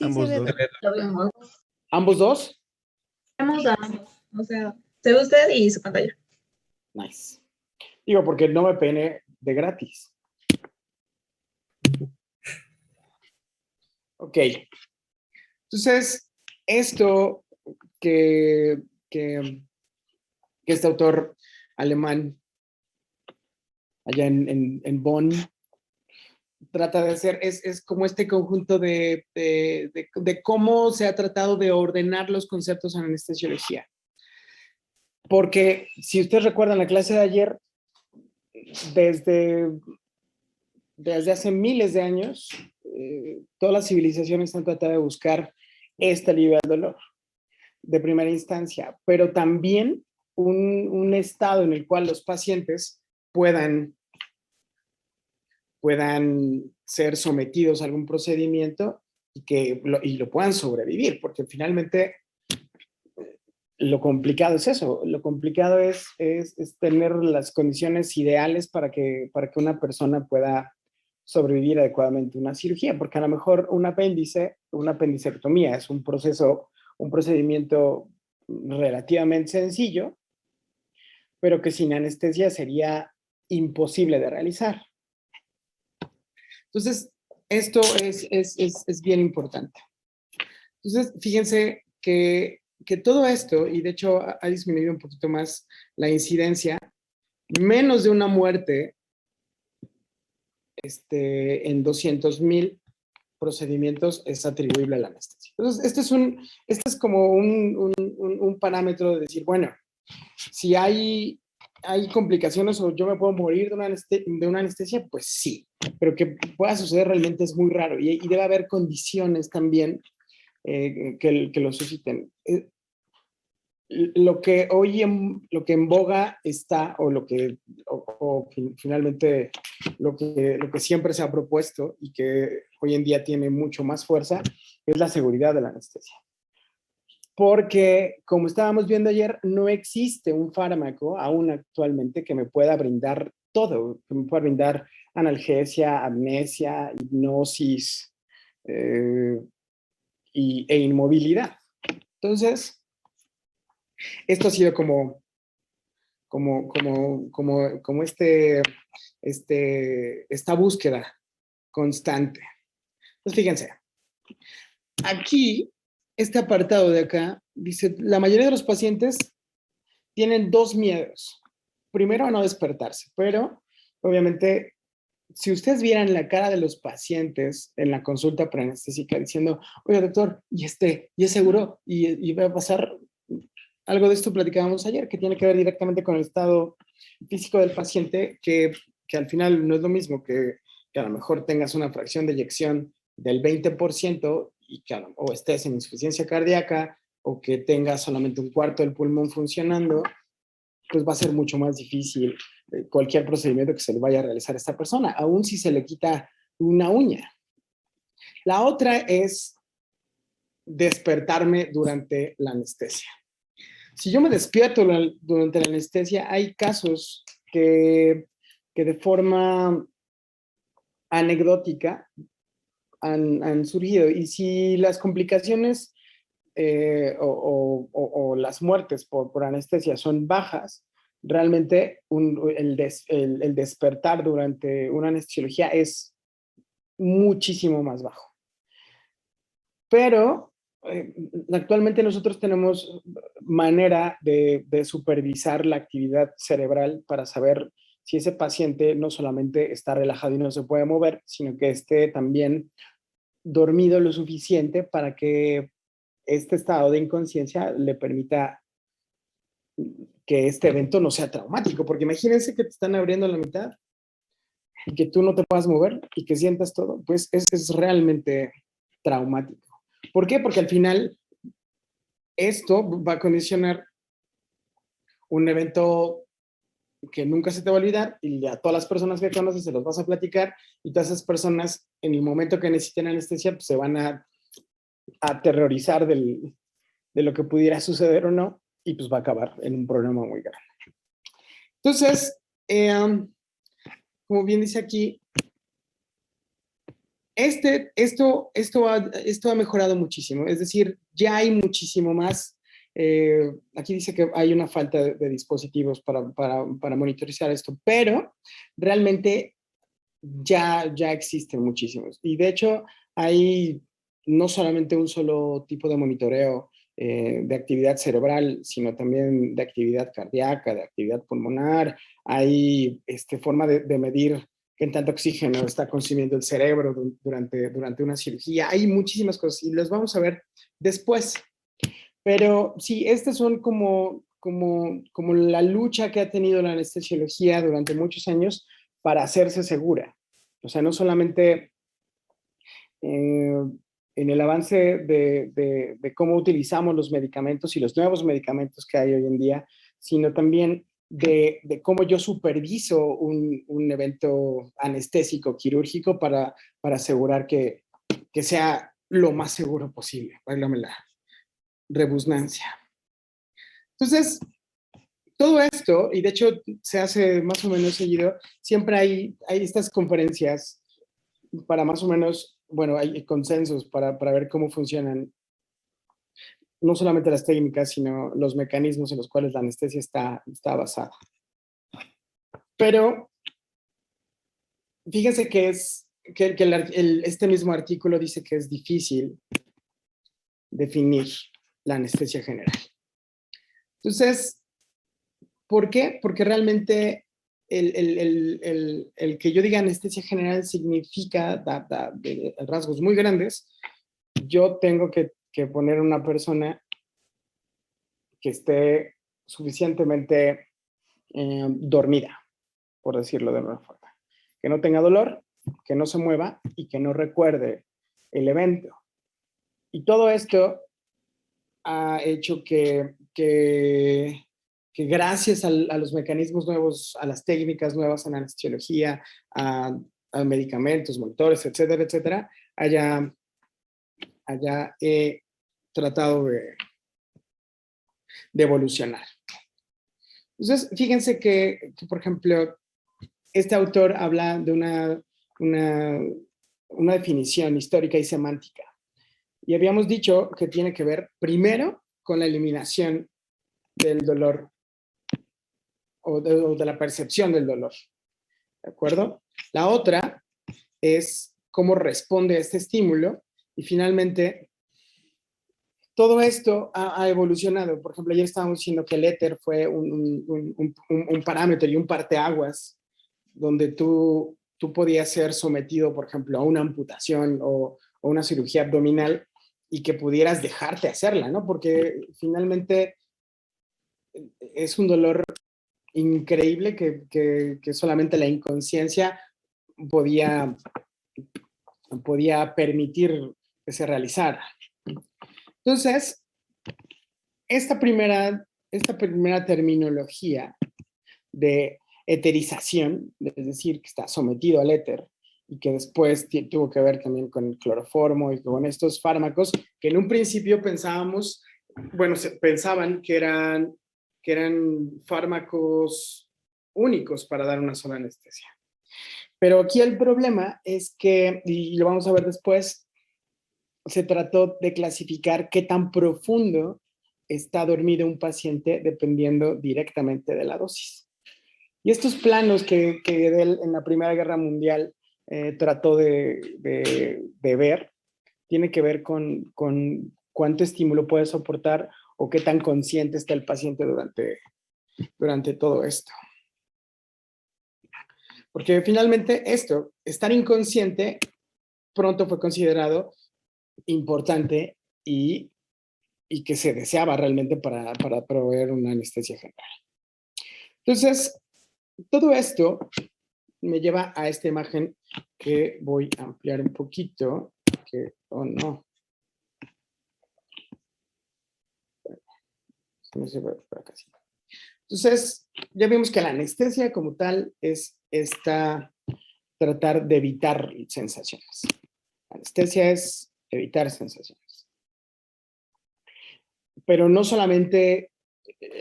Sí, se Ambos ve. dos. Lo vemos. ¿Ambos dos? Vemos a ambos. O sea, se ve usted y su pantalla. Nice. Digo, porque no me pene de gratis. Ok. Entonces, esto que este autor alemán allá en Bonn trata de hacer es como este conjunto de cómo se ha tratado de ordenar los conceptos en anestesiología. Porque si ustedes recuerdan la clase de ayer, desde hace miles de años, todas las civilizaciones han tratado de buscar este alivio al dolor de primera instancia, pero también un estado en el cual los pacientes puedan ser sometidos a algún procedimiento y lo puedan sobrevivir, porque finalmente lo complicado es eso, lo complicado es tener las condiciones ideales para que una persona pueda sobrevivir adecuadamente a una cirugía, porque a lo mejor un apéndice, una apendicectomía es un procedimiento relativamente sencillo, pero que sin anestesia sería imposible de realizar. Entonces, esto es bien importante. Entonces, fíjense que todo esto, y de hecho ha disminuido un poquito más la incidencia, menos de una muerte en 200,000 procedimientos es atribuible a la anestesia. Entonces, este es como un parámetro de decir, bueno, si hay complicaciones o yo me puedo morir de una anestesia, pues sí, pero que pueda suceder realmente es muy raro y debe haber condiciones también que lo susciten. Lo que en boga está, o finalmente lo que siempre se ha propuesto y que hoy en día tiene mucho más fuerza, es la seguridad de la anestesia. Porque, como estábamos viendo ayer, no existe un fármaco aún actualmente que me pueda brindar todo, que me pueda brindar analgesia, amnesia, hipnosis e inmovilidad. Entonces, esto ha sido como esta búsqueda constante. Pues fíjense, aquí, este apartado de acá, dice, la mayoría de los pacientes tienen dos miedos. Primero, a no despertarse, pero obviamente, si ustedes vieran la cara de los pacientes en la consulta preanestésica diciendo, oye, doctor, ¿y es seguro? ¿Y va a pasar? Algo de esto platicábamos ayer, que tiene que ver directamente con el estado físico del paciente, que al final no es lo mismo que a lo mejor tengas una fracción de eyección del 20% y o estés en insuficiencia cardíaca o que tengas solamente un cuarto del pulmón funcionando, pues va a ser mucho más difícil cualquier procedimiento que se le vaya a realizar a esta persona, aun si se le quita una uña. La otra es despertarme durante la anestesia. Si yo me despierto durante la anestesia, hay casos que de forma anecdótica han surgido. Y si las complicaciones o las muertes por anestesia son bajas, realmente el despertar durante una anestesiología es muchísimo más bajo. Pero actualmente nosotros tenemos manera de supervisar la actividad cerebral para saber si ese paciente no solamente está relajado y no se puede mover, sino que esté también dormido lo suficiente para que este estado de inconsciencia le permita que este evento no sea traumático, porque imagínense que te están abriendo la mitad y que tú no te puedas mover y que sientas todo, pues es realmente traumático. ¿Por qué? Porque al final esto va a condicionar un evento que nunca se te va a olvidar y a todas las personas que conoces se los vas a platicar y todas esas personas en el momento que necesiten anestesia pues se van a aterrorizar de lo que pudiera suceder o no y pues va a acabar en un problema muy grande. Entonces, como bien dice aquí, Esto ha mejorado muchísimo, es decir, ya hay muchísimo más. Aquí dice que hay una falta de dispositivos para monitorizar esto, pero realmente ya existen muchísimos. Y de hecho, hay no solamente un solo tipo de monitoreo de actividad cerebral, sino también de actividad cardíaca, de actividad pulmonar. Hay forma de medir qué tanto oxígeno está consumiendo el cerebro durante una cirugía. Hay muchísimas cosas y las vamos a ver después. Pero sí, estas son como la lucha que ha tenido la anestesiología durante muchos años para hacerse segura. O sea, no solamente en el avance de cómo utilizamos los medicamentos y los nuevos medicamentos que hay hoy en día, sino también de cómo yo superviso un evento anestésico quirúrgico para asegurar que sea lo más seguro posible. Válgame la rebusnancia. Entonces, todo esto, y de hecho se hace más o menos seguido, siempre hay estas conferencias para más o menos, bueno, hay consensos para ver cómo funcionan no solamente las técnicas, sino los mecanismos en los cuales la anestesia está basada. Pero fíjense que este mismo artículo dice que es difícil definir la anestesia general. Entonces, ¿por qué? Porque realmente el que yo diga anestesia general significa, de rasgos muy grandes, yo tengo que poner una persona que esté suficientemente dormida, por decirlo de alguna forma. Que no tenga dolor, que no se mueva y que no recuerde el evento. Y todo esto ha hecho que gracias a los mecanismos nuevos, a las técnicas nuevas en anestesiología, a medicamentos, monitores, etcétera, etcétera, haya tratado de evolucionar. Entonces, fíjense que, por ejemplo, este autor habla de una definición histórica y semántica. Y habíamos dicho que tiene que ver primero con la eliminación del dolor o de la percepción del dolor. ¿De acuerdo? La otra es cómo responde a este estímulo y finalmente todo esto ha evolucionado. Por ejemplo, ayer estábamos diciendo que el éter fue un parámetro y un parteaguas donde tú podías ser sometido, por ejemplo, a una amputación o una cirugía abdominal y que pudieras dejarte hacerla, ¿no? Porque finalmente es un dolor increíble que solamente la inconsciencia podía permitir que se realizara. Entonces, esta primera terminología de eterización, es decir, que está sometido al éter y que después tuvo que ver también con el cloroformo y con estos fármacos que en un principio pensábamos, bueno, pensaban que eran fármacos únicos para dar una sola anestesia. Pero aquí el problema es que, y lo vamos a ver después, se trató de clasificar qué tan profundo está dormido un paciente dependiendo directamente de la dosis. Y estos planos que él en la Primera Guerra Mundial trató de ver, tiene que ver con cuánto estímulo puede soportar o qué tan consciente está el paciente durante todo esto. Porque finalmente estar inconsciente, pronto fue considerado importante y que se deseaba realmente para proveer una anestesia general. Entonces, todo esto me lleva a esta imagen que voy a ampliar un poquito, no. No se ve por acá. Entonces, ya vimos que la anestesia como tal es tratar de evitar sensaciones. La anestesia es evitar sensaciones. Pero no solamente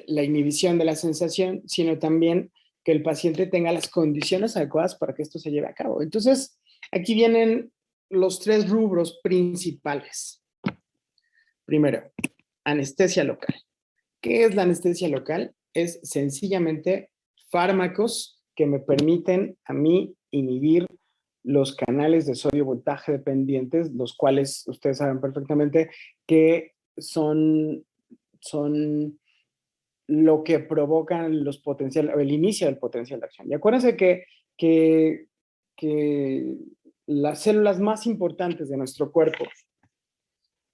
la inhibición de la sensación, sino también que el paciente tenga las condiciones adecuadas para que esto se lleve a cabo. Entonces, aquí vienen los tres rubros principales. Primero, anestesia local. ¿Qué es la anestesia local? Es sencillamente fármacos que me permiten a mí inhibir los canales de sodio voltaje dependientes, los cuales ustedes saben perfectamente que son lo que provocan el inicio del potencial de acción. Y acuérdense que, que las células más importantes de nuestro cuerpo,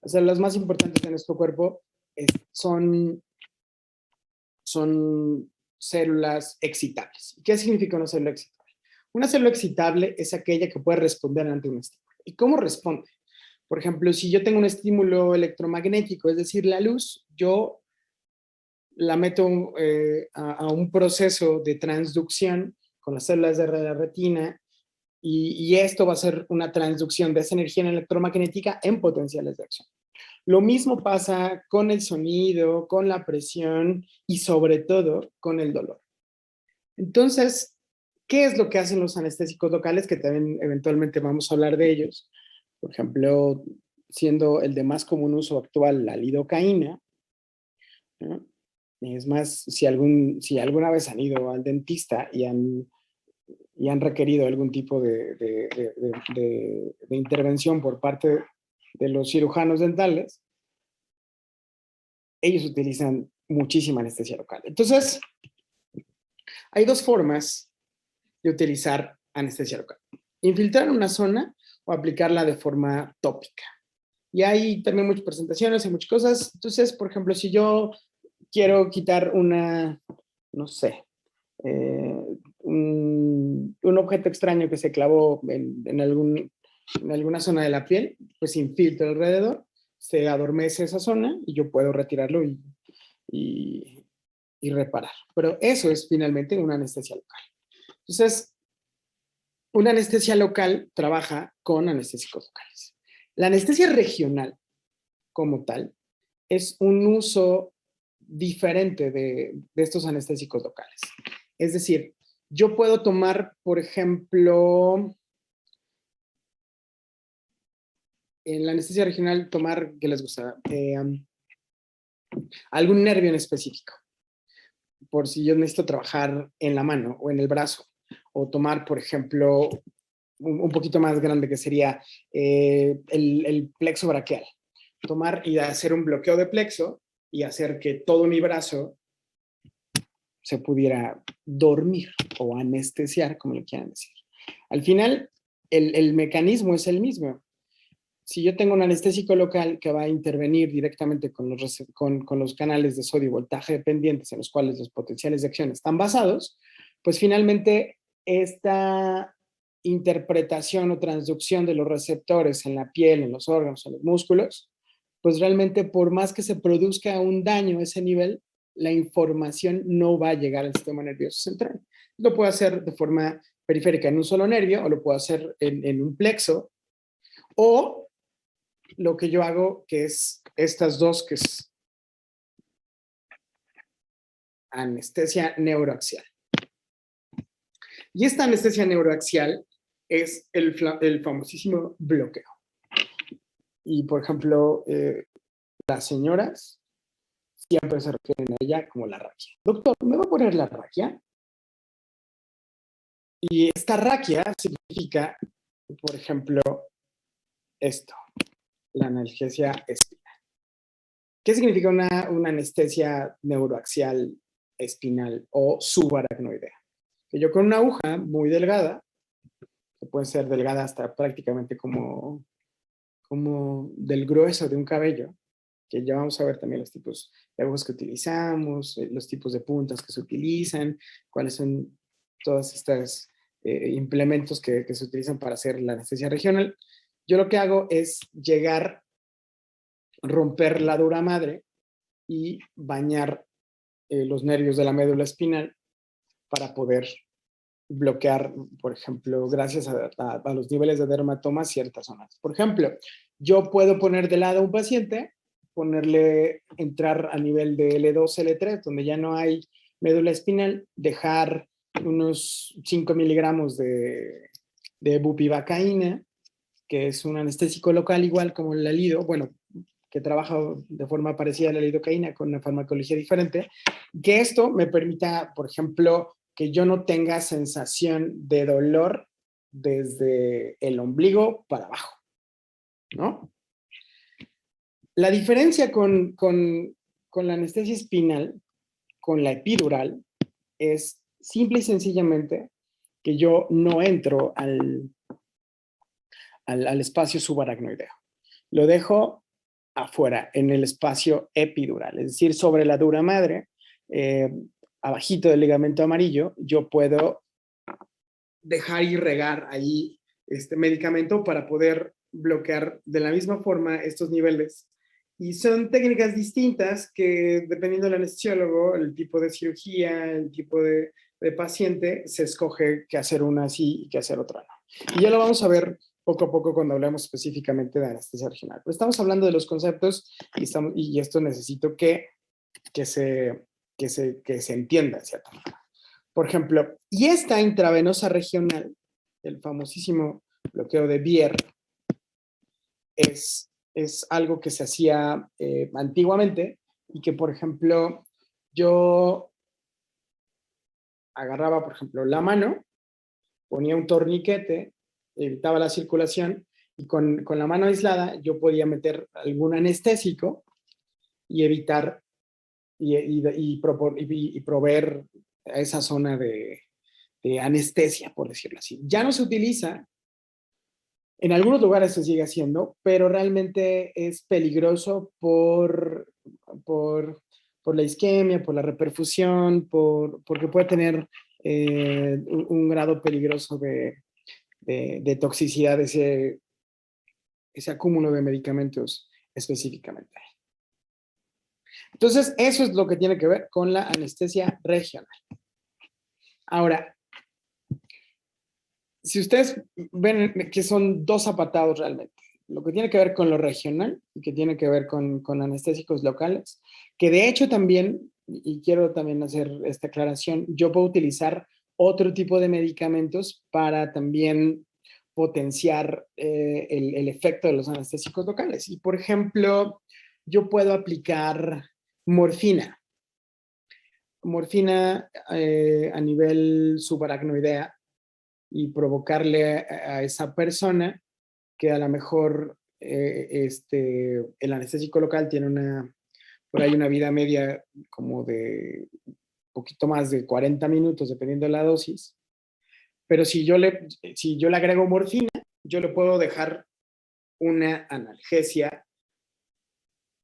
las células más importantes de nuestro cuerpo son células excitables. ¿Qué significa una célula excitable? Una célula excitable es aquella que puede responder ante un estímulo. ¿Y cómo responde? Por ejemplo, si yo tengo un estímulo electromagnético, es decir, la luz, yo la meto a un proceso de transducción con las células de la retina y esto va a ser una transducción de esa energía electromagnética en potenciales de acción. Lo mismo pasa con el sonido, con la presión y sobre todo con el dolor. Entonces, ¿qué es lo que hacen los anestésicos locales? Que también eventualmente vamos a hablar de ellos. Por ejemplo, siendo el de más común uso actual la lidocaína, ¿no? Es más, si alguna vez han ido al dentista y han requerido algún tipo de intervención por parte de los cirujanos dentales, ellos utilizan muchísima anestesia local. Entonces, hay dos formas de utilizar anestesia local. Infiltrar una zona o aplicarla de forma tópica. Y hay también muchas presentaciones y muchas cosas. Entonces, por ejemplo, si yo quiero quitar no sé, un objeto extraño que se clavó en alguna zona de la piel, pues infiltro alrededor, se adormece esa zona y yo puedo retirarlo y reparar. Pero eso es finalmente una anestesia local. Entonces, una anestesia local trabaja con anestésicos locales. La anestesia regional, como tal, es un uso diferente de estos anestésicos locales. Es decir, yo puedo tomar, por ejemplo, en la anestesia regional, tomar, ¿qué les gusta? Algún nervio en específico. Por si yo necesito trabajar en la mano o en el brazo. O tomar, por ejemplo, un poquito más grande que sería el plexo braquial. Tomar y hacer un bloqueo de plexo y hacer que todo mi brazo se pudiera dormir o anestesiar, como le quieran decir. Al final, el mecanismo es el mismo. Si yo tengo un anestésico local que va a intervenir directamente con los canales de sodio y voltaje dependientes en los cuales los potenciales de acción están basados, pues finalmente esta interpretación o transducción de los receptores en la piel, en los órganos, en los músculos, pues realmente por más que se produzca un daño a ese nivel, la información no va a llegar al sistema nervioso central. Lo puedo hacer de forma periférica en un solo nervio o lo puedo hacer en un plexo o lo que yo hago, que es estas dos, que es anestesia neuroaxial. Y esta anestesia neuroaxial es el famosísimo bloqueo. Y, por ejemplo, las señoras siempre se refieren a ella como la raquia. Doctor, ¿me va a poner la raquia? Y esta raquia significa, por ejemplo, esto, la analgesia espinal. ¿Qué significa una anestesia neuroaxial espinal o subaracnoidea? Que yo con una aguja muy delgada, que puede ser delgada hasta prácticamente como del grueso de un cabello, que ya vamos a ver también los tipos de agujas que utilizamos, los tipos de puntas que se utilizan, cuáles son todos estos implementos que se utilizan para hacer la anestesia regional. Yo lo que hago es romper la dura madre y bañar los nervios de la médula espinal para poder bloquear, por ejemplo, gracias a los niveles de dermatoma, ciertas zonas. Por ejemplo, yo puedo poner de lado a un paciente, entrar a nivel de L2, L3, donde ya no hay médula espinal, dejar unos 5 miligramos de bupivacaína que es un anestésico local igual como el Alido, bueno, que trabaja de forma parecida a la lidocaína con una farmacología diferente, que esto me permita, por ejemplo, que yo no tenga sensación de dolor desde el ombligo para abajo, ¿no? La diferencia con la anestesia espinal, con la epidural, es simple y sencillamente que yo no entro al espacio subaracnoideo. Lo dejo afuera, en el espacio epidural, es decir, sobre la dura madre, abajito del ligamento amarillo, yo puedo dejar y regar ahí este medicamento para poder bloquear de la misma forma estos niveles. Y son técnicas distintas que, dependiendo del anestesiólogo, el tipo de cirugía, el tipo de paciente, se escoge que hacer una así y que hacer otra no. Y ya lo vamos a ver poco a poco cuando hablemos específicamente de anestesia regional. Pero estamos hablando de los conceptos y esto necesito que se entienda de cierta manera. Por ejemplo, y esta intravenosa regional, el famosísimo bloqueo de Bier, es algo que se hacía antiguamente y que, por ejemplo, yo agarraba, por ejemplo, la mano, ponía un torniquete, evitaba la circulación y con la mano aislada yo podía meter algún anestésico y evitar y proveer a esa zona de anestesia, por decirlo así. Ya no se utiliza, en algunos lugares se sigue haciendo, pero realmente es peligroso por la isquemia, por la reperfusión, porque puede tener un grado peligroso de toxicidad ese acúmulo de medicamentos específicamente. Entonces, eso es lo que tiene que ver con la anestesia regional. Ahora, si ustedes ven que son dos apartados realmente, lo que tiene que ver con lo regional y que tiene que ver con anestésicos locales, que de hecho también, y quiero también hacer esta aclaración, yo puedo utilizar otro tipo de medicamentos para también potenciar el efecto de los anestésicos locales. Y por ejemplo, yo puedo aplicar morfina. Morfina a nivel subaracnoidea y provocarle a esa persona que a lo mejor el anestésico local tiene por ahí una vida media como de poquito más de 40 minutos, dependiendo de la dosis. Pero si yo le agrego morfina, yo le puedo dejar una analgesia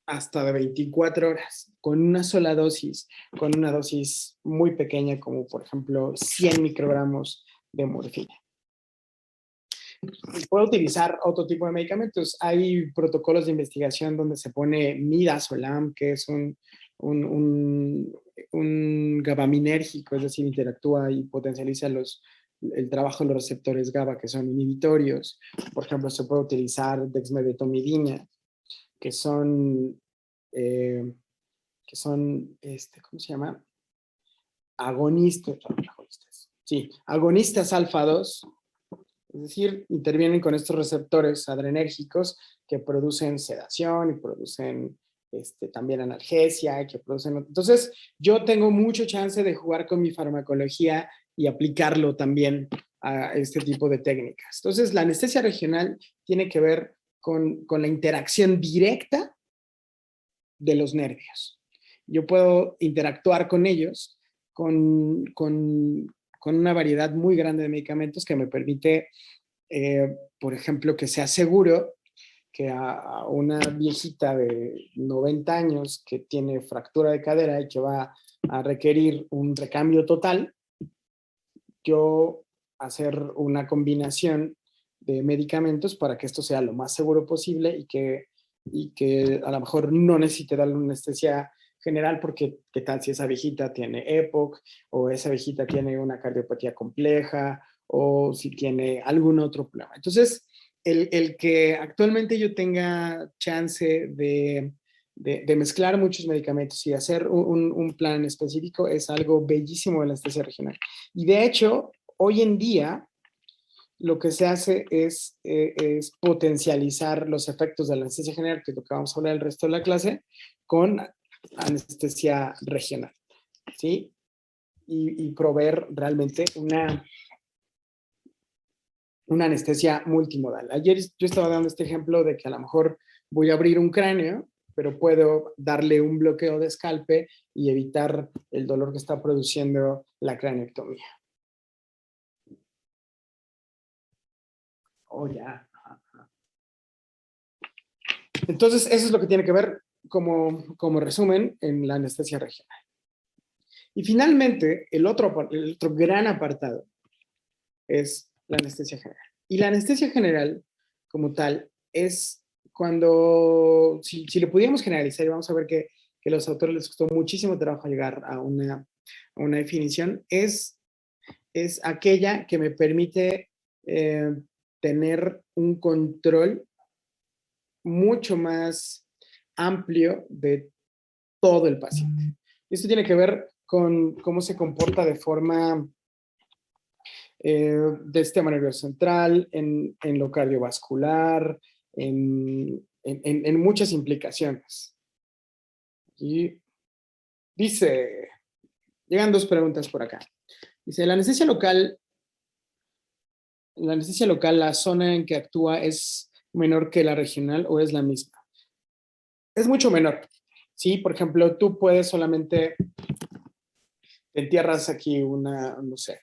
hasta de 24 horas, con una sola dosis, con una dosis muy pequeña, como por ejemplo 100 microgramos de morfina. Puedo utilizar otro tipo de medicamentos. Hay protocolos de investigación donde se pone midazolam, que es un GABAminérgico, es decir, interactúa y potencializa el trabajo de los receptores GABA, que son inhibitorios. Por ejemplo, se puede utilizar dexmedetomidina, que son, ¿cómo se llama? Agonistas. Sí, agonistas alfa 2. Es decir, intervienen con estos receptores adrenérgicos que producen sedación y producen también analgesia, que producen... Entonces, yo tengo mucho chance de jugar con mi farmacología y aplicarlo también a este tipo de técnicas. Entonces, la anestesia regional tiene que ver con la interacción directa de los nervios. Yo puedo interactuar con ellos con una variedad muy grande de medicamentos que me permite, por ejemplo, que sea seguro que a una viejita de 90 años que tiene fractura de cadera y que va a requerir un recambio total, yo hacer una combinación de medicamentos para que esto sea lo más seguro posible y que a lo mejor no necesite darle una anestesia general porque qué tal si esa viejita tiene EPOC o esa viejita tiene una cardiopatía compleja o si tiene algún otro problema. Entonces, el que actualmente yo tenga chance de mezclar muchos medicamentos y hacer un plan específico es algo bellísimo de la anestesia regional. Y de hecho, hoy en día, lo que se hace es potencializar los efectos de la anestesia general, que es lo que vamos a hablar el resto de la clase, con anestesia regional, ¿sí? Y proveer realmente una anestesia multimodal. Ayer yo estaba dando este ejemplo de que a lo mejor voy a abrir un cráneo, pero puedo darle un bloqueo de escalpe y evitar el dolor que está produciendo la craneectomía. Oh, ya. Entonces, eso es lo que tiene que ver como resumen en la anestesia regional. Y finalmente, el otro gran apartado es la anestesia general. Y la anestesia general, como tal, es cuando, si lo pudiéramos generalizar, y vamos a ver que a los autores les costó muchísimo trabajo llegar a una definición, es aquella que me permite tener un control mucho más amplio de todo el paciente. Esto tiene que ver con cómo se comporta de forma del sistema nervioso central, en lo cardiovascular, en muchas implicaciones. Y dice, llegan dos preguntas por acá. Dice, la anestesia local, la zona en que actúa es menor que la regional o es la misma. Es mucho menor. Sí, por ejemplo, tú puedes solamente, te entierras aquí no sé,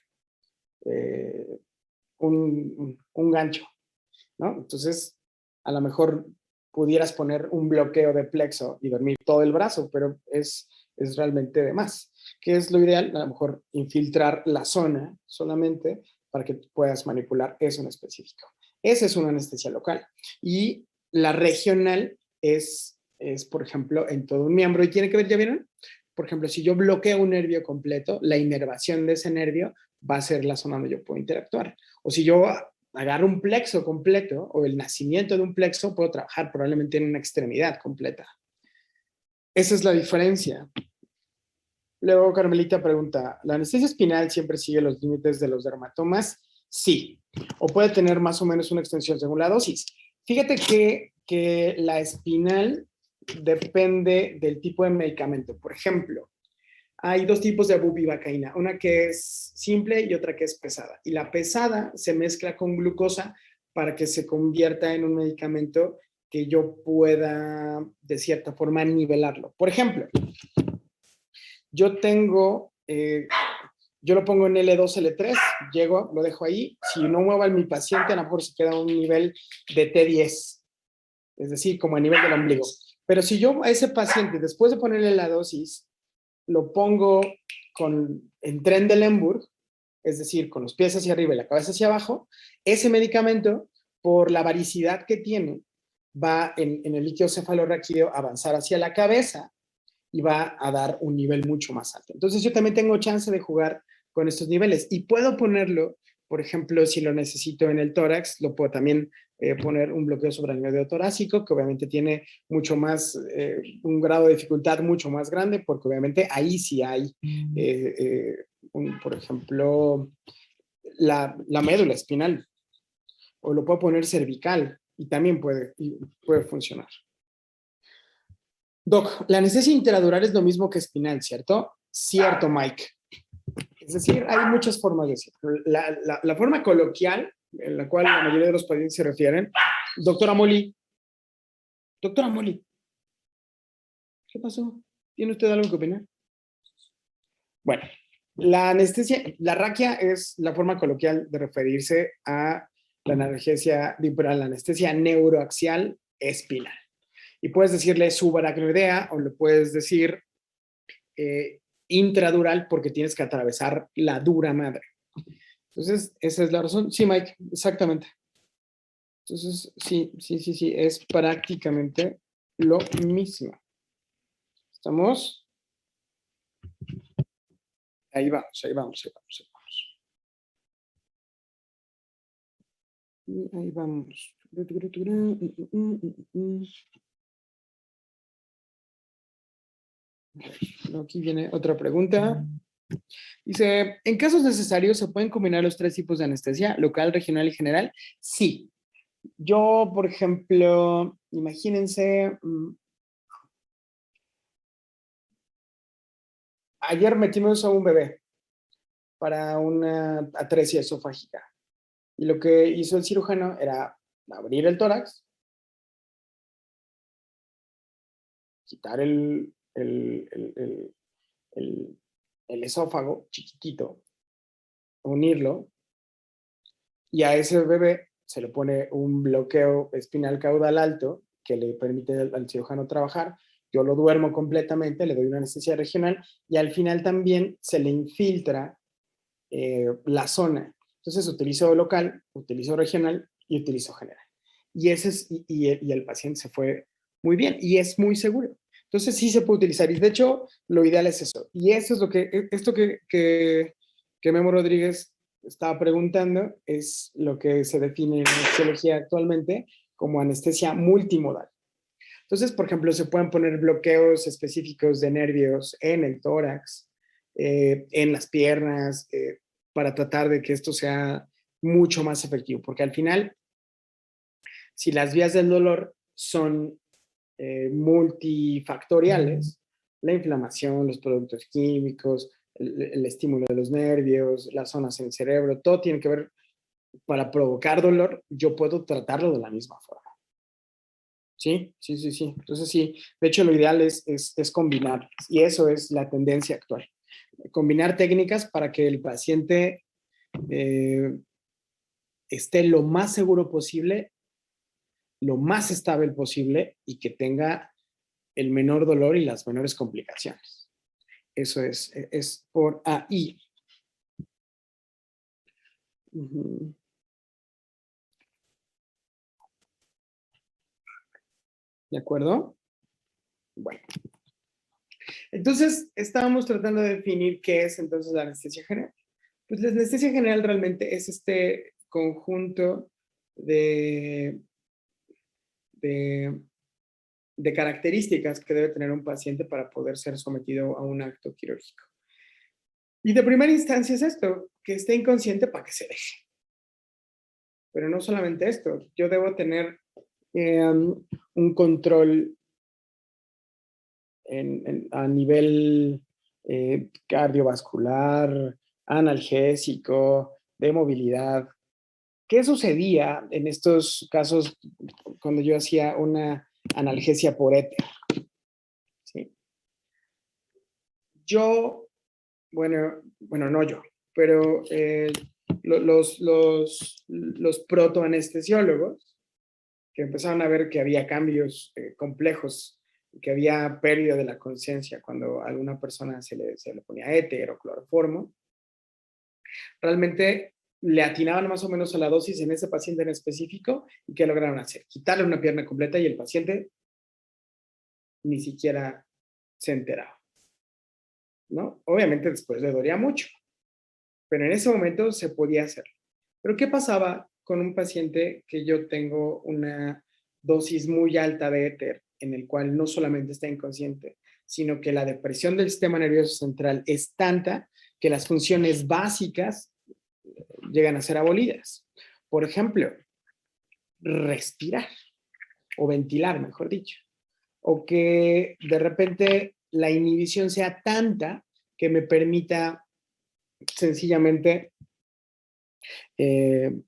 un gancho, ¿no? Entonces, a lo mejor pudieras poner un bloqueo de plexo y dormir todo el brazo, pero es realmente de más. ¿Qué es lo ideal? A lo mejor infiltrar la zona solamente para que puedas manipular eso en específico. Esa es una anestesia local. Y la regional por ejemplo, en todo un miembro. ¿Y tiene que ver, ya vieron? Por ejemplo, si yo bloqueo un nervio completo, la inervación de ese nervio va a ser la zona donde yo puedo interactuar. O si yo agarro un plexo completo o el nacimiento de un plexo, puedo trabajar probablemente en una extremidad completa. Esa es la diferencia. Luego Carmelita pregunta, ¿la anestesia espinal siempre sigue los límites de los dermatomas? Sí. O puede tener más o menos una extensión según la dosis. Fíjate que la espinal depende del tipo de medicamento. Por ejemplo, hay dos tipos de bupivacaína, una que es simple y otra que es pesada. Y la pesada se mezcla con glucosa para que se convierta en un medicamento que yo pueda, de cierta forma, nivelarlo. Por ejemplo, yo tengo, yo lo pongo en L2, L3, llego, lo dejo ahí. Si no muevo a mi paciente, a lo mejor se queda a un nivel de T10, es decir, como a nivel del ombligo. Pero si yo a ese paciente, después de ponerle la dosis, lo pongo en tren de Lemberg, es decir, con los pies hacia arriba y la cabeza hacia abajo, ese medicamento, por la varicidad que tiene, va en el líquido cefalorraquídeo a avanzar hacia la cabeza y va a dar un nivel mucho más alto. Entonces yo también tengo chance de jugar con estos niveles y puedo ponerlo, por ejemplo, si lo necesito en el tórax, lo puedo también poner un bloqueo sobre el medio torácico, que obviamente tiene mucho más, un grado de dificultad mucho más grande, porque obviamente ahí sí hay, por ejemplo, la médula espinal, o lo puedo poner cervical y también puede funcionar. Doc, la anestesia intradural es lo mismo que espinal, ¿cierto? Cierto, Mike. Es decir, hay muchas formas de decirlo. La forma coloquial, en la cual la mayoría de los pacientes se refieren, doctora Molly, ¿qué pasó? ¿Tiene usted algo que opinar? Bueno, la anestesia, la raquia es la forma coloquial de referirse a la anestesia neuroaxial espinal. Y puedes decirle subaracnoidea o le puedes decir intradural porque tienes que atravesar la dura madre. Entonces, esa es la razón. Sí, Mike, exactamente. Entonces, sí, es prácticamente lo mismo. ¿Estamos? Ahí vamos. Ahí vamos. Aquí viene otra pregunta. Dice, ¿en casos necesarios se pueden combinar los tres tipos de anestesia, local, regional y general? Sí. Yo, por ejemplo, imagínense, ayer metimos a un bebé para una atresia esofágica. Y lo que hizo el cirujano era abrir el tórax, quitar el, el esófago chiquitito, unirlo, y a ese bebé se le pone un bloqueo espinal caudal alto que le permite al cirujano trabajar. Yo lo duermo completamente, le doy una anestesia regional y al final también se le infiltra la zona. Entonces utilizo local, utilizo regional y utilizo general. Y, ese es, y el paciente se fue muy bien y es muy seguro. Entonces sí se puede utilizar y de hecho lo ideal es eso. Y eso es lo que, esto que Memo Rodríguez estaba preguntando, es lo que se define en anestesiología actualmente como anestesia multimodal. Entonces, por ejemplo, se pueden poner bloqueos específicos de nervios en el tórax, en las piernas, para tratar de que esto sea mucho más efectivo, porque al final, si las vías del dolor son multifactoriales, la inflamación, los productos químicos, el estímulo de los nervios, las zonas en el cerebro, todo tiene que ver para provocar dolor, yo puedo tratarlo de la misma forma. Sí, sí, sí, sí. Entonces sí, de hecho lo ideal es combinar y eso es la tendencia actual. Combinar técnicas para que el paciente esté lo más seguro posible, lo más estable posible y que tenga el menor dolor y las menores complicaciones. Eso es por ahí. Uh-huh. ¿De acuerdo? Bueno. Entonces, estábamos tratando de definir qué es entonces la anestesia general. Pues la anestesia general realmente es este conjunto de, de, de características que debe tener un paciente para poder ser sometido a un acto quirúrgico. Y de primera instancia es esto, que esté inconsciente para que se deje. Pero no solamente esto, yo debo tener un control a nivel cardiovascular, analgésico, de movilidad. ¿Qué sucedía en estos casos cuando yo hacía una analgesia por éter? ¿Sí? Yo, bueno, no yo, pero los protoanestesiólogos que empezaron a ver que había cambios complejos, que había pérdida de la conciencia cuando a alguna persona se le ponía éter o cloroformo, realmente le atinaban más o menos a la dosis en ese paciente en específico y ¿qué lograron hacer? Quitarle una pierna completa y el paciente ni siquiera se enteraba, ¿no? Obviamente después le dolía mucho, pero en ese momento se podía hacer. Pero ¿qué pasaba con un paciente que yo tengo una dosis muy alta de éter, en el cual no solamente está inconsciente, sino que la depresión del sistema nervioso central es tanta que las funciones básicas llegan a ser abolidas? Por ejemplo, respirar o ventilar, mejor dicho. O que de repente la inhibición sea tanta que me permita sencillamente que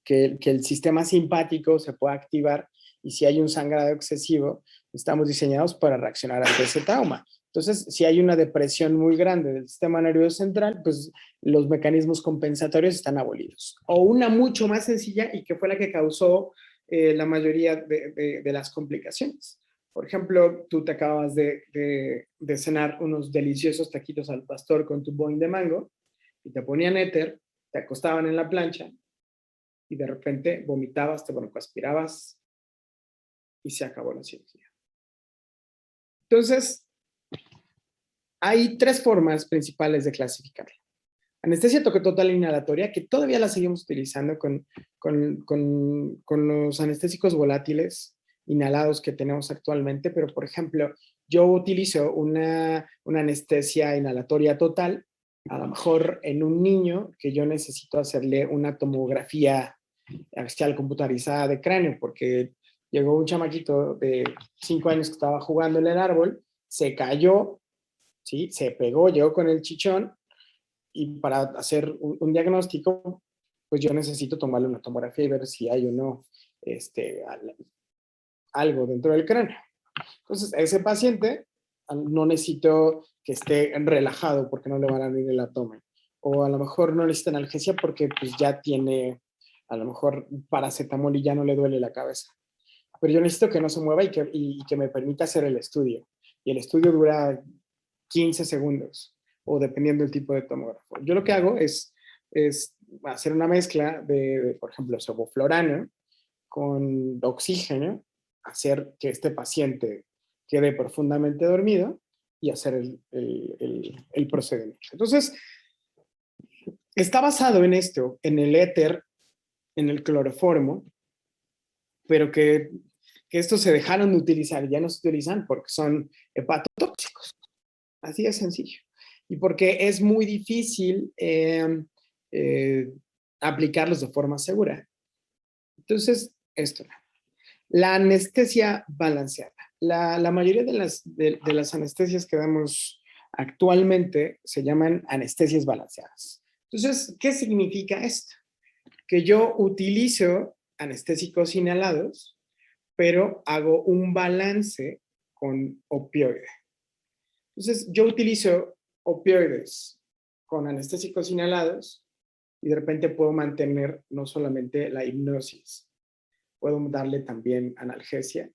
el sistema simpático se pueda activar y si hay un sangrado excesivo, estamos diseñados para reaccionar ante ese trauma. Entonces, si hay una depresión muy grande del sistema nervioso central, pues los mecanismos compensatorios están abolidos. O una mucho más sencilla y que fue la que causó la mayoría de las complicaciones. Por ejemplo, tú te acabas de cenar unos deliciosos taquitos al pastor con tu boing de mango y te ponían éter, te acostaban en la plancha y de repente vomitabas, te broncoaspirabas y se acabó la cirugía. Entonces, hay tres formas principales de clasificarla. Anestesia total inhalatoria, que todavía la seguimos utilizando con los anestésicos volátiles inhalados que tenemos actualmente, pero por ejemplo, yo utilizo una anestesia inhalatoria total, a lo mejor en un niño que yo necesito hacerle una tomografía axial computarizada de cráneo, porque llegó un chamaquito de 5 años que estaba jugando en el árbol, se cayó, ¿sí? Se pegó, llegó con el chichón, y para hacer un diagnóstico, pues yo necesito tomarle una tomografía y ver si hay o no algo dentro del cráneo. Entonces, ese paciente no necesito que esté relajado porque no le van a abrir el abdomen. O a lo mejor no necesita analgesia porque pues ya tiene a lo mejor paracetamol y ya no le duele la cabeza. Pero yo necesito que no se mueva y que me permita hacer el estudio. Y el estudio dura 15 segundos o dependiendo del tipo de tomógrafo. Yo lo que hago es hacer una mezcla de, por ejemplo, sevoflurano con oxígeno, hacer que este paciente quede profundamente dormido y hacer el procedimiento. Entonces, está basado en esto, en el éter, en el cloroformo, pero que estos se dejaron de utilizar, ya no se utilizan porque son hepatotóxicos. Así de sencillo. Y porque es muy difícil aplicarlos de forma segura. Entonces, esto. La anestesia balanceada. La mayoría de las anestesias que damos actualmente se llaman anestesias balanceadas. Entonces, ¿qué significa esto? Que yo utilizo anestésicos inhalados, pero hago un balance con opioide. Entonces, yo utilizo opioides con anestésicos inhalados y de repente puedo mantener no solamente la hipnosis, puedo darle también analgesia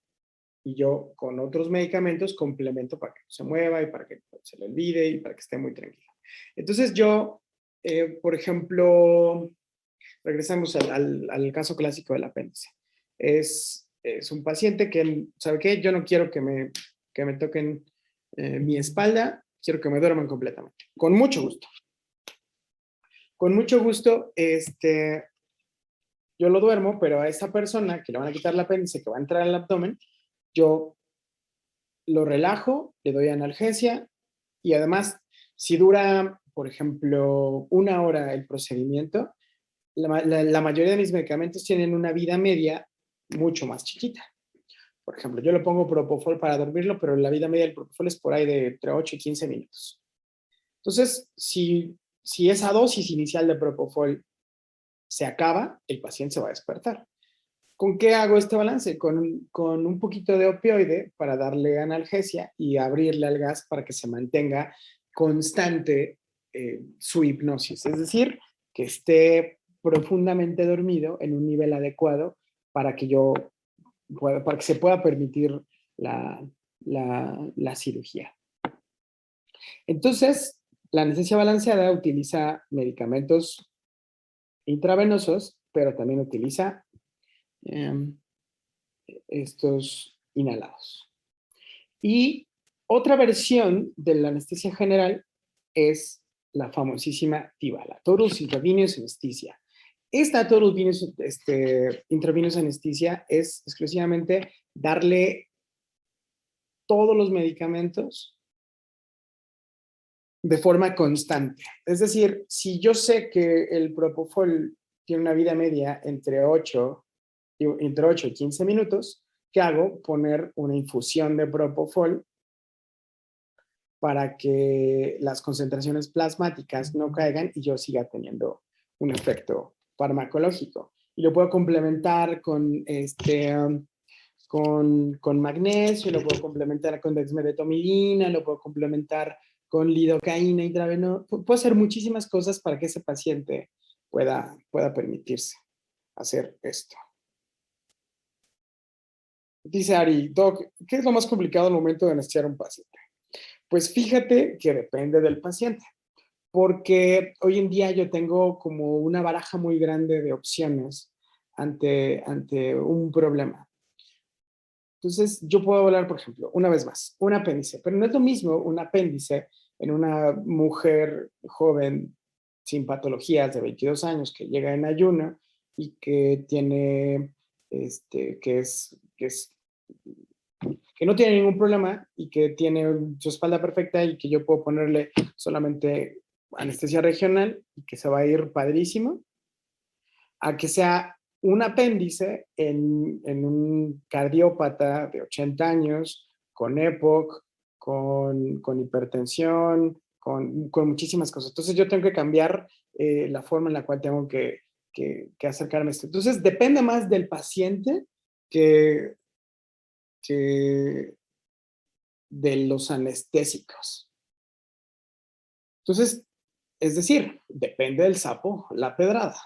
y yo con otros medicamentos complemento para que no se mueva y para que se le olvide y para que esté muy tranquilo. Entonces yo, por ejemplo, regresamos al caso clásico del apéndice. Es un paciente que, ¿sabe qué? Yo no quiero que me toquen mi espalda, quiero que me duerman completamente. Con mucho gusto. Con mucho gusto, yo lo duermo, pero a esa persona que le van a quitar el apéndice, que va a entrar al abdomen, yo lo relajo, le doy analgesia y además, si dura, por ejemplo, 1 hora el procedimiento, la mayoría de mis medicamentos tienen una vida media mucho más chiquita. Por ejemplo, yo le pongo propofol para dormirlo, pero la vida media del propofol es por ahí de entre 8 y 15 minutos. Entonces, si esa dosis inicial de propofol se acaba, el paciente se va a despertar. ¿Con qué hago este balance? Con un poquito de opioide para darle analgesia y abrirle al gas para que se mantenga constante su hipnosis. Es decir, que esté profundamente dormido en un nivel adecuado para que para que se pueda permitir la cirugía. Entonces, la anestesia balanceada utiliza medicamentos intravenosos, pero también utiliza estos inhalados. Y otra versión de la anestesia general es la famosísima TIVA, la Total Intravenous Anesthesia. Esta Total Intravenous Anesthesia es exclusivamente darle todos los medicamentos de forma constante. Es decir, si yo sé que el propofol tiene una vida media entre 8 y 15 minutos, ¿qué hago? Poner una infusión de propofol para que las concentraciones plasmáticas no caigan y yo siga teniendo un efecto farmacológico. Y lo puedo complementar con magnesio, lo puedo complementar con dexmedetomidina, lo puedo complementar con lidocaína intravenosa. Puedo hacer muchísimas cosas para que ese paciente pueda permitirse hacer esto. Dice Ari, Doc, ¿qué es lo más complicado al momento de anestesiar a un paciente? Pues fíjate que depende del paciente, porque hoy en día yo tengo como una baraja muy grande de opciones ante un problema. Entonces, yo puedo hablar, por ejemplo, una vez más, un apéndice, pero no es lo mismo un apéndice en una mujer joven sin patologías de 22 años que llega en ayuno y que tiene, que es que no tiene ningún problema y que tiene su espalda perfecta y que yo puedo ponerle solamente anestesia regional y que se va a ir padrísimo, a que sea un apéndice en un cardiópata de 80 años, con EPOC, con hipertensión, con muchísimas cosas. Entonces yo tengo que cambiar la forma en la cual tengo que acercarme a esto. Entonces depende más del paciente que, que de los anestésicos. Entonces, es decir, depende del sapo, la pedrada.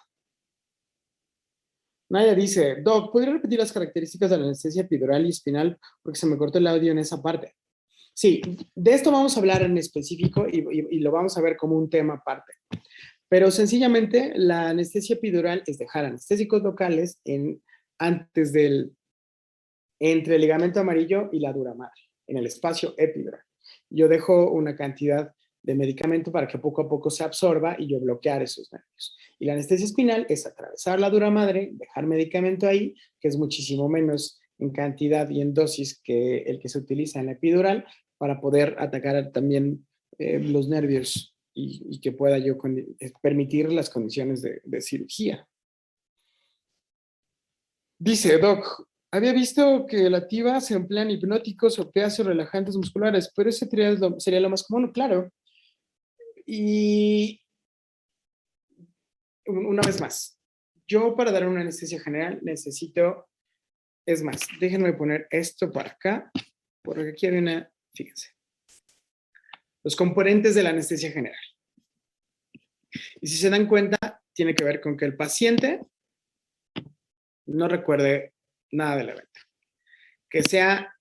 Naya dice, Doc, ¿podría repetir las características de la anestesia epidural y espinal? Porque se me cortó el audio en esa parte. Sí, de esto vamos a hablar en específico y lo vamos a ver como un tema aparte. Pero sencillamente la anestesia epidural es dejar anestésicos locales antes entre el ligamento amarillo y la dura madre, en el espacio epidural. Yo dejo una cantidad de medicamento para que poco a poco se absorba y yo bloquear esos nervios. Y la anestesia espinal es atravesar la dura madre, dejar medicamento ahí, que es muchísimo menos en cantidad y en dosis que el que se utiliza en la epidural, para poder atacar también los nervios y que pueda yo permitir las condiciones de cirugía. Dice, Doc, había visto que la activa se emplean hipnóticos, opiáceos, relajantes musculares, pero ese sería lo más común, claro. Y una vez más, yo para dar una anestesia general necesito, es más, déjenme poner esto para acá, porque aquí hay fíjense, los componentes de la anestesia general. Y si se dan cuenta, tiene que ver con que el paciente no recuerde nada del evento, que sea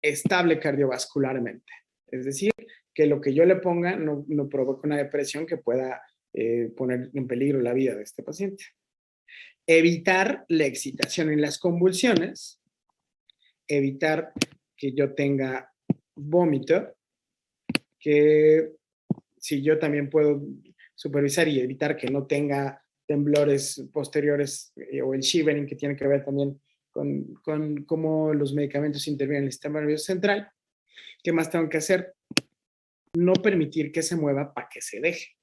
estable cardiovascularmente, es decir, que lo que yo le ponga no provoque una depresión que pueda poner en peligro la vida de este paciente. Evitar la excitación en las convulsiones, evitar que yo tenga vómito, que si yo también puedo supervisar y evitar que no tenga temblores posteriores o el shivering, que tiene que ver también con cómo los medicamentos intervienen en el sistema nervioso central. ¿Qué más tengo que hacer? No permitir que se mueva para que se deje.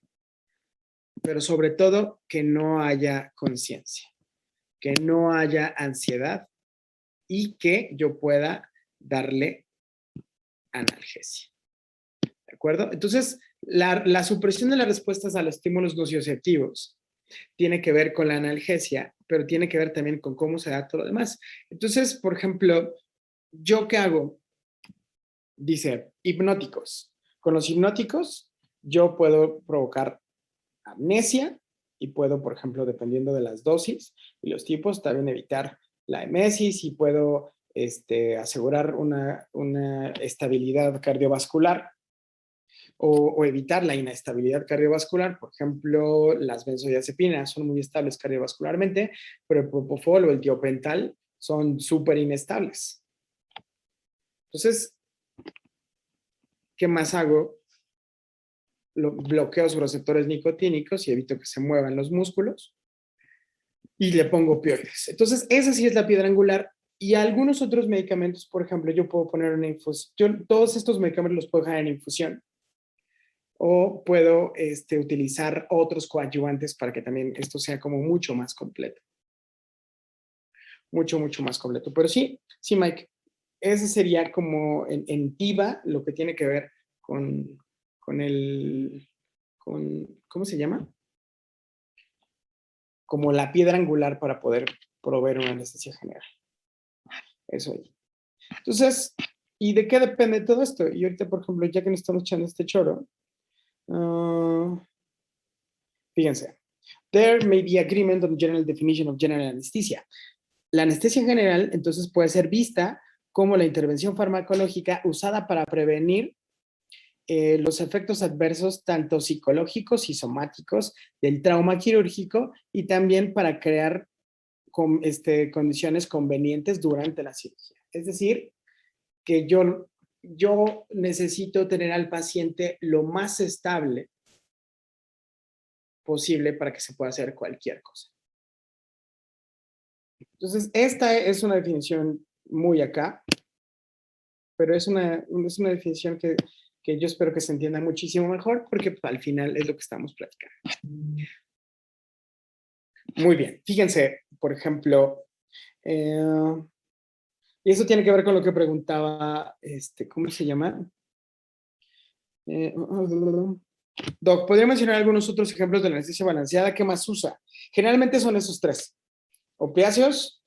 Pero sobre todo, que no haya conciencia, que no haya ansiedad y que yo pueda darle analgesia. ¿De acuerdo? Entonces, la supresión de las respuestas a los estímulos nocioceptivos tiene que ver con la analgesia, pero tiene que ver también con cómo se da todo lo demás. Entonces, por ejemplo, ¿yo qué hago? Dice, hipnóticos. Con los hipnóticos, yo puedo provocar amnesia y puedo, por ejemplo, dependiendo de las dosis y los tipos, también evitar la emesis y puedo asegurar una estabilidad cardiovascular o evitar la inestabilidad cardiovascular. Por ejemplo, las benzodiazepinas son muy estables cardiovascularmente, pero el propofol o el tiopental son súper inestables. Entonces, ¿qué más hago? Bloqueo sus receptores nicotínicos y evito que se muevan los músculos y le pongo opioides. Entonces, esa sí es la piedra angular. Y algunos otros medicamentos, por ejemplo, yo puedo poner una infusión, todos estos medicamentos los puedo dejar en infusión o puedo utilizar otros coadyuvantes para que también esto sea como mucho más completo. Mucho, mucho más completo. Pero sí, Mike, ese sería como en TIVA lo que tiene que ver con ¿cómo se llama? Como la piedra angular para poder proveer una anestesia general. Eso ahí. Entonces, ¿y de qué depende todo esto? Y ahorita, por ejemplo, ya que nos estamos echando este choro, fíjense, there may be agreement on general definition of general anesthesia. La anestesia general, entonces, puede ser vista como la intervención farmacológica usada para prevenir los efectos adversos tanto psicológicos y somáticos del trauma quirúrgico y también para crear condiciones convenientes durante la cirugía. Es decir, que yo necesito tener al paciente lo más estable posible para que se pueda hacer cualquier cosa. Entonces, esta es una definición muy acá, pero es una definición que yo espero que se entienda muchísimo mejor, porque pues, al final es lo que estamos platicando. Muy bien, fíjense, por ejemplo, y eso tiene que ver con lo que preguntaba, ¿cómo se llama? Doc, ¿podría mencionar algunos otros ejemplos de la anestesia balanceada? ¿Qué más usa? Generalmente son esos tres. Opiáceos,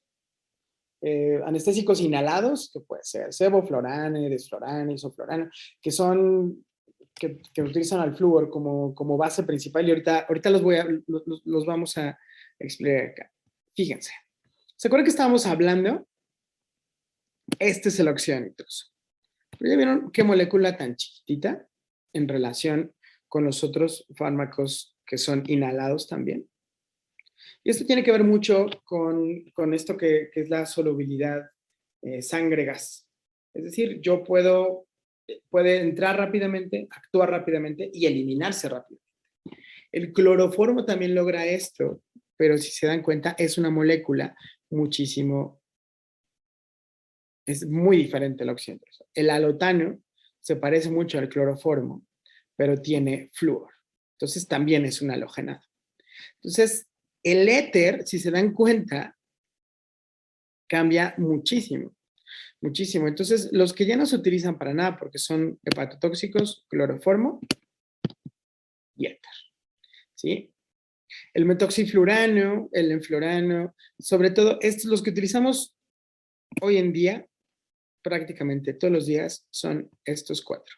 anestésicos inhalados, que puede ser sevoflurane, desflurane, isoflurane, que son, que utilizan al flúor como base principal y ahorita los vamos a explicar acá. Fíjense. ¿Se acuerdan que estábamos hablando? Este es el óxido nitroso. ¿Ya vieron qué molécula tan chiquitita en relación con los otros fármacos que son inhalados también? Y esto tiene que ver mucho con esto que es la solubilidad sangre-gas. Es decir, puede entrar rápidamente, actuar rápidamente y eliminarse rápidamente. El cloroformo también logra esto, pero si se dan cuenta, es una molécula es muy diferente al óxido nitroso. El halotano se parece mucho al cloroformo, pero tiene flúor. Entonces también es un halogenado. Entonces, el éter, si se dan cuenta, cambia muchísimo, muchísimo. Entonces, los que ya no se utilizan para nada porque son hepatotóxicos, cloroformo y éter, ¿sí? El metoxiflurano, el enflurano, sobre todo, estos los que utilizamos hoy en día, prácticamente todos los días, son estos cuatro.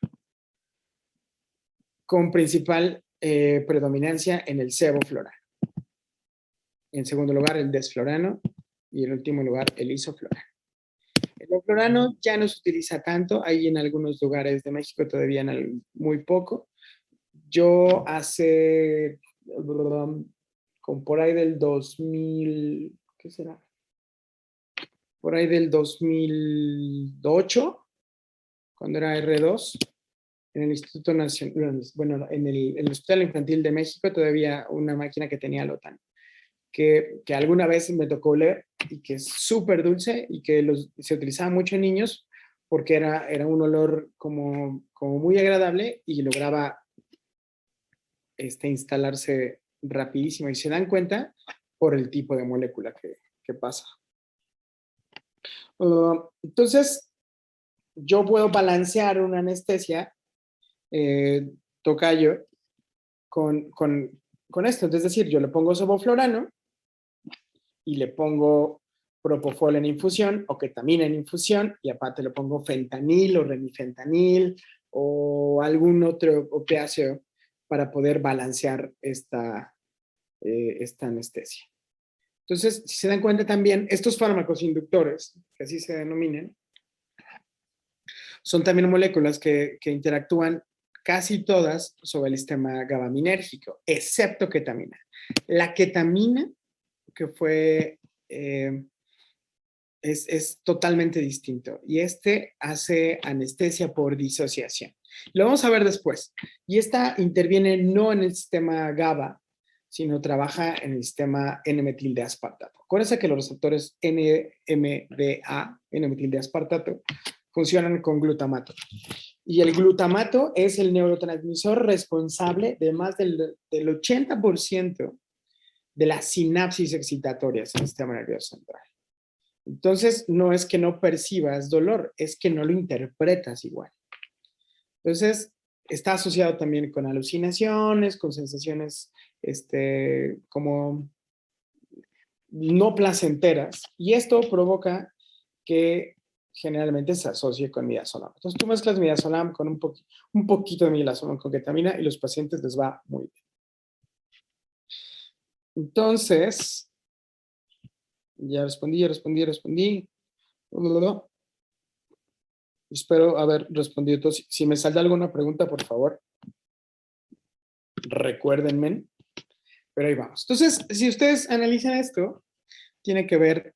Con principal predominancia en el sevoflurano. En segundo lugar, el desflurano. Y en último lugar, el isoflurano. El enflurano ya no se utiliza tanto. Hay en algunos lugares de México todavía muy poco. Yo hace, con por ahí del 2000, ¿qué será? Por ahí del 2008, cuando era R2, en el Instituto Nacional, bueno, en el Hospital Infantil de México, todavía una máquina que tenía Lotan, que alguna vez me tocó leer y que es súper dulce y que se utilizaba mucho en niños porque era un olor como muy agradable y lograba instalarse rapidísimo y se dan cuenta por el tipo de molécula que pasa. Entonces, yo puedo balancear una anestesia tocayo con esto. Es decir, yo le pongo sevoflurano y le pongo propofol en infusión o ketamina en infusión y aparte le pongo fentanil o remifentanil o algún otro opiáceo para poder balancear esta anestesia. Entonces, si se dan cuenta también, estos fármacos inductores, que así se denominan, son también moléculas que interactúan casi todas sobre el sistema GABAminérgico, excepto ketamina. La ketamina, que fue, es totalmente distinto y hace anestesia por disociación. Lo vamos a ver después. Y esta interviene no en el sistema GABA, sino trabaja en el sistema N-metildeaspartato. Acuérdense que los receptores NMDA, N-metildeaspartato, funcionan con glutamato. Y el glutamato es el neurotransmisor responsable de más del 80% de las sinapsis excitatorias en el sistema nervioso central. Entonces, no es que no percibas dolor, es que no lo interpretas igual. Entonces, está asociado también con alucinaciones, con sensaciones como no placenteras, y esto provoca que generalmente se asocie con midazolam. Entonces, tú mezclas midazolam con un poquito de midazolam con ketamina y los pacientes les va muy bien. Entonces, ya respondí. Espero haber respondido. Entonces, si me salta alguna pregunta, por favor, recuérdenme. Pero ahí vamos. Entonces, si ustedes analizan esto, tiene que ver,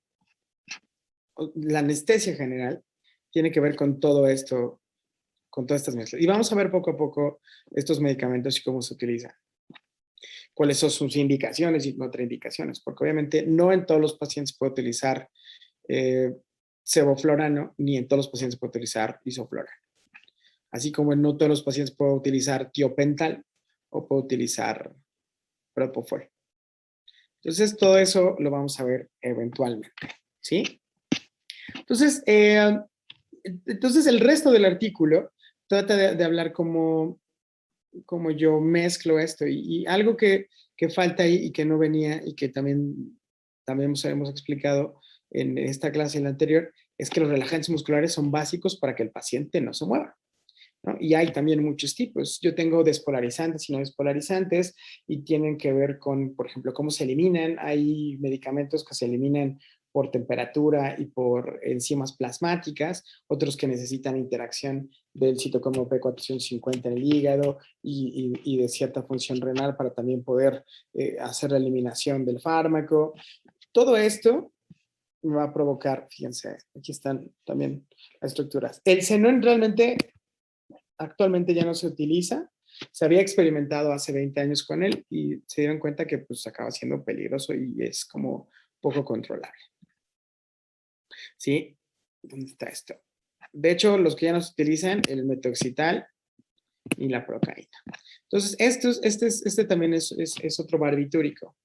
la anestesia general, tiene que ver con todo esto, con todas estas mezclas. Y vamos a ver poco a poco estos medicamentos y cómo se utilizan. Cuáles son sus indicaciones y contraindicaciones, porque obviamente no en todos los pacientes puede utilizar sevoflurano, ni en todos los pacientes puede utilizar isoflurano. Así como no todos los pacientes pueden utilizar tiopental o puede utilizar propofol. Entonces, todo eso lo vamos a ver eventualmente, ¿sí? Entonces, el resto del artículo trata de hablar cómo yo mezclo esto y algo que falta ahí y que no venía y que también hemos explicado en esta clase y en la anterior, es que los relajantes musculares son básicos para que el paciente no se mueva, ¿no? Y hay también muchos tipos. Yo tengo despolarizantes y no despolarizantes y tienen que ver con, por ejemplo, cómo se eliminan. Hay medicamentos que se eliminan por temperatura y por enzimas plasmáticas, otros que necesitan interacción del citocromo P450 en el hígado y de cierta función renal para también poder hacer la eliminación del fármaco. Todo esto me va a provocar, fíjense, aquí están también las estructuras. El xenón realmente actualmente ya no se utiliza. Se había experimentado hace 20 años con él y se dieron cuenta que pues acaba siendo peligroso y es como poco controlable. ¿Sí? ¿Dónde está esto? De hecho, los que ya no se utilizan, el metoxital y la procaína. Entonces, este también es otro barbitúrico.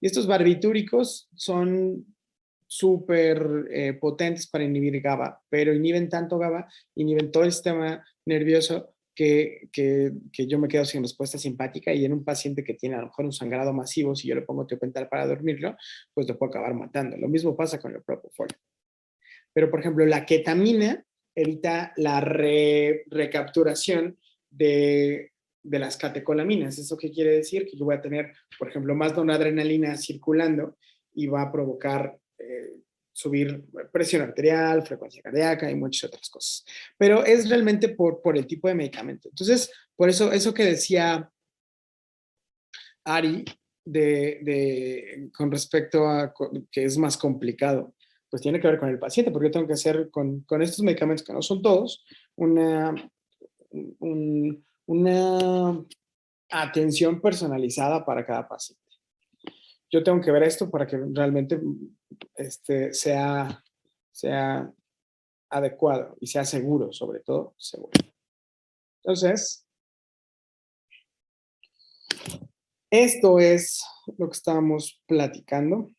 Y estos barbitúricos son súper potentes para inhibir GABA, pero inhiben tanto GABA, inhiben todo el sistema nervioso que yo me quedo sin respuesta simpática y en un paciente que tiene a lo mejor un sangrado masivo, si yo le pongo tiopental para dormirlo, pues lo puedo acabar matando. Lo mismo pasa con el propofol. Pero, por ejemplo, la ketamina evita la recapturación de las catecolaminas. ¿Eso qué quiere decir? Que yo voy a tener, por ejemplo, más noradrenalina circulando y va a provocar subir presión arterial, frecuencia cardíaca y muchas otras cosas. Pero es realmente por el tipo de medicamento. Entonces, por eso que decía Ari con respecto a que es más complicado, pues tiene que ver con el paciente, porque yo tengo que hacer con estos medicamentos, que no son todos, una atención personalizada para cada paciente. Yo tengo que ver esto para que realmente sea adecuado y sea seguro, sobre todo seguro. Entonces, esto es lo que estábamos platicando.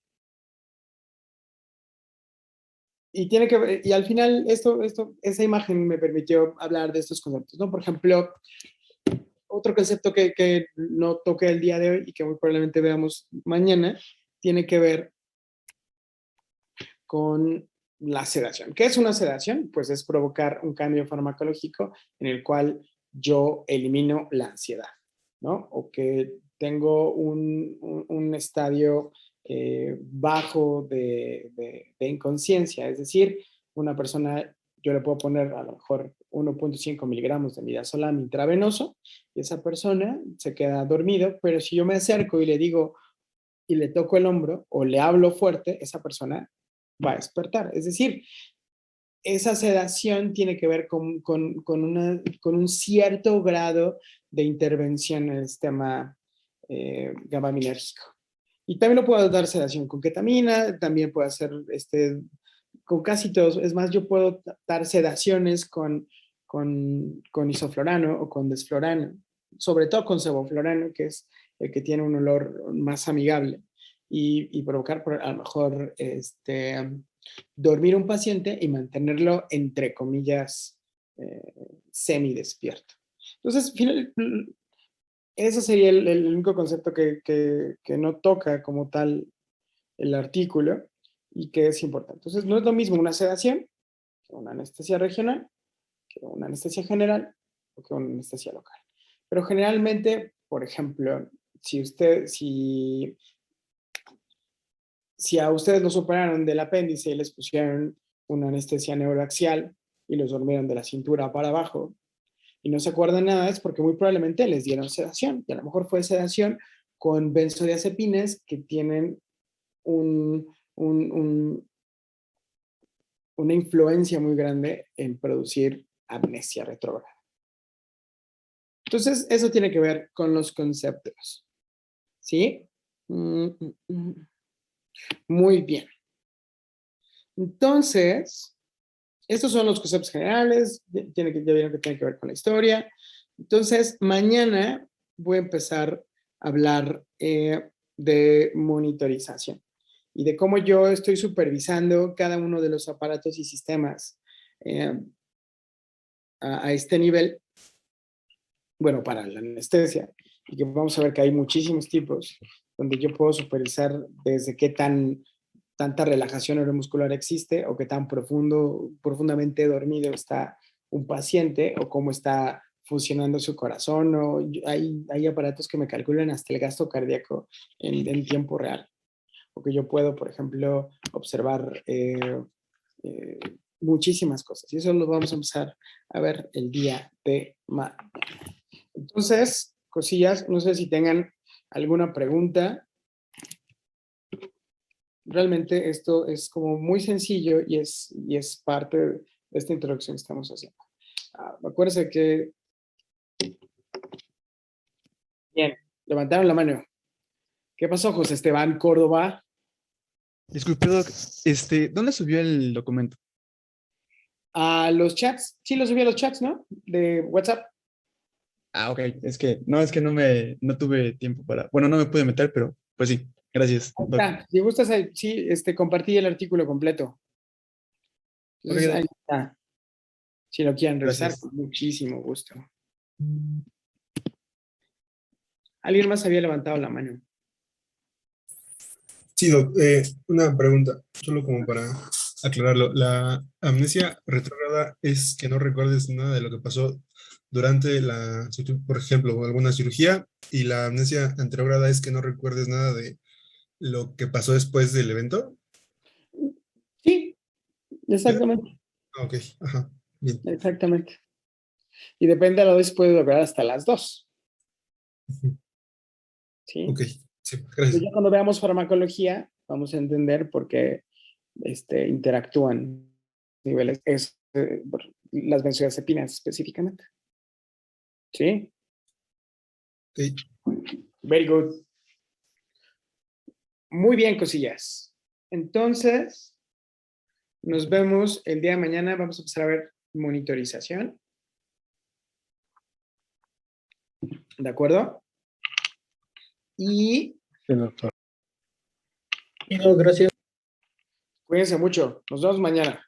Y tiene que ver, y al final esa imagen me permitió hablar de estos conceptos, ¿no? Por ejemplo, otro concepto que no toqué el día de hoy y que muy probablemente veamos mañana, tiene que ver con la sedación. ¿Qué es una sedación? Pues es provocar un cambio farmacológico en el cual yo elimino la ansiedad, ¿no? O que tengo un estadio bajo de inconsciencia, es decir, una persona, yo le puedo poner a lo mejor 1.5 miligramos de midazolam intravenoso y esa persona se queda dormido, pero si yo me acerco y le digo y le toco el hombro o le hablo fuerte, esa persona va a despertar. Es decir, esa sedación tiene que ver con un cierto grado de intervención en el sistema GABAminérgico. Y también lo puedo dar sedación con ketamina, también puedo hacer con casi todos. Es más, yo puedo dar sedaciones con isoflurano o con desflurano, sobre todo con sevoflurano, que es el que tiene un olor más amigable, y provocar a lo mejor dormir a un paciente y mantenerlo, entre comillas, semidespierto. Entonces, ese sería el único concepto que no toca como tal el artículo y que es importante. Entonces, no es lo mismo una sedación que una anestesia regional, que una anestesia general o que una anestesia local. Pero generalmente, por ejemplo, si a ustedes los operaron del apéndice y les pusieron una anestesia neuroaxial y los dormieron de la cintura para abajo y no se acuerdan nada, es porque muy probablemente les dieron sedación. Y a lo mejor fue sedación con benzodiazepines que tienen una influencia muy grande en producir amnesia retrógrada. Entonces, eso tiene que ver con los conceptos. ¿Sí? Muy bien. Entonces, estos son los conceptos generales, ya vieron que tiene que ver con la historia. Entonces, mañana voy a empezar a hablar de monitorización y de cómo yo estoy supervisando cada uno de los aparatos y sistemas a este nivel, bueno, para la anestesia, y que vamos a ver que hay muchísimos tipos, donde yo puedo supervisar desde qué tanta relajación neuromuscular existe o qué tan profundamente dormido está un paciente o cómo está funcionando su corazón. O hay aparatos que me calculan hasta el gasto cardíaco en tiempo real. O que yo puedo, por ejemplo, observar muchísimas cosas. Y eso lo vamos a empezar a ver el día de mañana. Entonces, cosillas, no sé si tengan alguna pregunta. Realmente esto es como muy sencillo y es parte de esta introducción que estamos haciendo. Acuérdense que... Bien, levantaron la mano. ¿Qué pasó, José Esteban Córdoba? Disculpe, Doc, ¿dónde subió el documento? A los chats. Sí, lo subí a los chats, ¿no? De WhatsApp. Ah, ok, es que no tuve tiempo bueno, no me pude meter, pero pues sí, gracias, Doc. Si gustas, sí, compartí el artículo completo. Entonces, Ok, ahí está. Si lo quieren revisar, gracias. con muchísimo gusto. ¿Alguien más había levantado la mano? Sí, Doc, una pregunta, solo como para aclararlo. La amnesia retrógrada es que no recuerdes nada de lo que pasó durante por ejemplo, alguna cirugía, y la amnesia anterógrada es que no recuerdes nada de lo que pasó después del evento. Sí, exactamente. Ok, ajá, bien. Exactamente. Y depende de la dosis, puede durar hasta las 2. ¿Sí? Ok, sí, Pero gracias. ya cuando veamos farmacología, vamos a entender por qué interactúan niveles, las benzodiazepinas específicamente. ¿Sí? Ok. Very good. Muy bien, cosillas. Entonces, nos vemos el día de mañana. Vamos a empezar a ver monitorización. ¿De acuerdo? Y Sí, doctor. No, gracias. cuídense mucho. Nos vemos mañana.